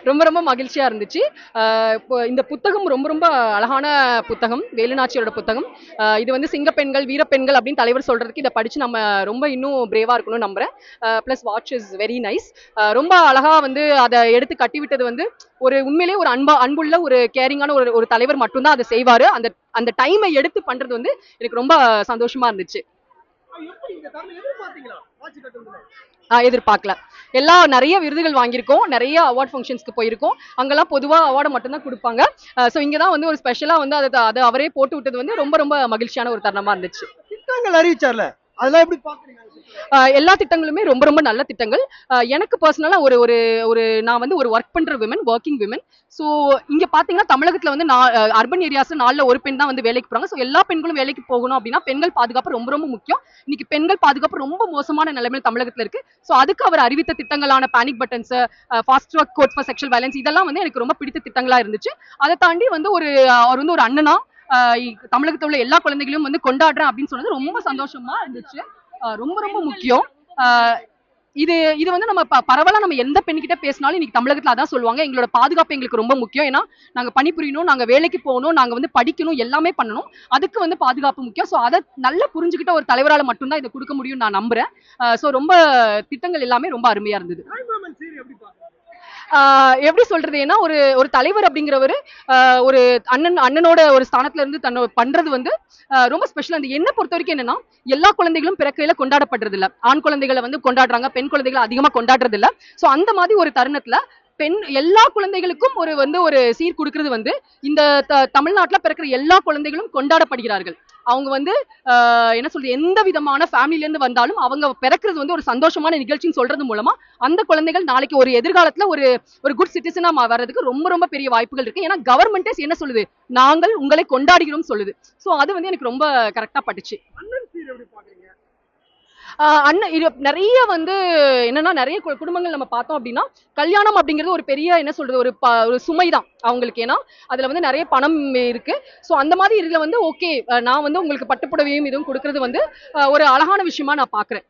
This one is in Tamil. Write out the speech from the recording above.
ரொம்ப ரொம்ப மகிழ்ச்சியா இருந்துச்சு. இப்போ இந்த புத்தகம் ரொம்ப ரொம்ப அழகான புத்தகம், வேலுநாச்சியோட புத்தகம். இது வந்து சிங்கப்பெண்கள், வீரப்பெண்கள் அப்படின்னு தலைவர் சொல்றதுக்கு இதை படிச்சு நம்ம ரொம்ப இன்னும் பிரேவா இருக்கணும்னு நம்புறேன். Plus watch is very nice. ரொம்ப அழகா வந்து அதை எடுத்து கட்டிவிட்டது வந்து ஒரு உண்மையிலேயே ஒரு அன்புள்ள ஒரு கேரிங்கான ஒரு ஒரு தலைவர் மட்டும்தான் அதை செய்வாரு. அந்த அந்த டைமை எடுத்து பண்றது வந்து எனக்கு ரொம்ப சந்தோஷமா இருந்துச்சு. எதிர்பார்க்கல. நிறைய விருதுகள் வாங்கியிருக்கோம், நிறைய அவார்ட் ஃபங்க்ஷன்ஸ்க்கு போயிருக்கோம். அங்கெல்லாம் பொதுவா அவார்டை மட்டும்தான் கொடுப்பாங்க. ஸோ இங்கதான் வந்து ஒரு ஸ்பெஷலா வந்து அதை அவரே போட்டு விட்டது வந்து ரொம்ப ரொம்ப மகிழ்ச்சியான ஒரு தருணமா இருந்துச்சு. திட்டங்கள் அறிவிச்சார்ல, அதெல்லாம் எப்படி பாக்குறீங்க? எல்லா திட்டங்களுமே ரொம்ப ரொம்ப நல்ல திட்டங்கள். எனக்கு பர்சனலா ஒரு ஒரு ஒரு நான் வந்து ஒரு ஒர்க் பண்ற விமன், ஒர்க்கிங் விமன். ஸோ இங்க பாத்தீங்கன்னா தமிழகத்துல வந்து அர்பன் ஏரியாஸ் 4ல் 1 பெண் தான் வந்து வேலைக்கு போறாங்க. ஸோ எல்லா பெண்களும் வேலைக்கு போகணும் அப்படின்னா பெண்கள் பாதுகாப்பு ரொம்ப ரொம்ப முக்கியம். இன்னைக்கு பெண்கள் பாதுகாப்பு ரொம்ப மோசமான நிலைமையில் தமிழகத்துல இருக்கு. ஸோ அதுக்கு அவர் அறிவித்த திட்டங்களான panic buttons, fast track court for sexual violence இதெல்லாம் வந்து எனக்கு ரொம்ப பிடித்த திட்டங்களா இருந்துச்சு. அதை தாண்டி வந்து அவர் வந்து ஒரு அண்ணனா தமிழகத்துல உள்ள எல்லா குழந்தைகளையும் வந்து கொண்டாடுறேன் அப்படின்னு சொன்னது ரொம்ப சந்தோஷமா இருந்துச்சு. ரொம்ப ரொம்ப முக்கியம். இது இது வந்து நம்ம பரவலா நம்ம எந்த பெண்கிட்ட பேசினாலும் இன்னைக்கு தமிழகத்துல அதான் சொல்லுவாங்க, எங்களோட பாதுகாப்பு எங்களுக்கு ரொம்ப முக்கியம். ஏன்னா நாங்க பணிபுரியணும், நாங்க வேலைக்கு போகணும், நாங்க வந்து படிக்கணும், எல்லாமே பண்ணணும். அதுக்கு வந்து பாதுகாப்பு முக்கியம். ஸோ அதை நல்லா புரிஞ்சுக்கிட்ட ஒரு தலைவரால மட்டும்தான் இதை கொடுக்க முடியும் நான் நம்புறேன். ஸோ ரொம்ப திட்டங்கள் எல்லாமே ரொம்ப அருமையா இருந்தது. எப்படி சொல்றது, ஏன்னா ஒரு ஒரு தலைவர் அப்படிங்கிறவரு ஒரு அண்ணனோட ஒரு ஸ்தானத்துல இருந்து தன்னை பண்றது வந்து ரொம்ப ஸ்பெஷல். அந்த என்ன பொறுத்த வரைக்கும் என்னன்னா எல்லா குழந்தைகளும் பிறக்கையில கொண்டாடப்படுறது இல்ல. ஆண் குழந்தைகளை வந்து கொண்டாடுறாங்க, பெண் குழந்தைகளை அதிகமா கொண்டாடுறது இல்ல. சோ அந்த மாதிரி ஒரு தருணத்துல எல்லா குழந்தைகளுக்கும் ஒரு வந்து ஒரு சீர் கொடுக்கிறது வந்து இந்த தமிழ்நாட்டுல பிறக்கிற எல்லா குழந்தைகளும் கொண்டாடப்படுகிறார்கள். அவங்க வந்து என்ன சொல்றது, எந்த விதமான ஃபேமிலில இருந்து வந்தாலும் அவங்க பிறக்கிறது வந்து ஒரு சந்தோஷமான நிகழ்ச்சின்னு சொல்றது மூலமா அந்த குழந்தைகள் நாளைக்கு ஒரு எதிர்காலத்துல ஒரு ஒரு குட் சிட்டிசனா வர்றதுக்கு ரொம்ப ரொம்ப பெரிய வாய்ப்புகள் இருக்கு. ஏன்னா கவர்மெண்டே என்ன சொல்லுது, நாங்கள் உங்களை கொண்டாடுகிறோம் சொல்லுது. சோ அது வந்து எனக்கு ரொம்ப கரெக்டா பட்டுச்சு. அண்ணன் இது நிறைய வந்து என்னன்னா நிறைய குடும்பங்கள் நம்ம பார்த்தோம் அப்படின்னா கல்யாணம் அப்படிங்கிறது ஒரு பெரிய என்ன சொல்றது ஒரு சுமை தான் அவங்களுக்கு. ஏன்னா அதுல வந்து நிறைய பணம் இருக்கு. ஸோ அந்த மாதிரி இதுல வந்து ஓகே, நான் வந்து உங்களுக்கு பட்டுப்புடவையும் இதுவும் கொடுக்கறது வந்து ஒரு அழகான விஷயமா நான் பாக்குறேன்.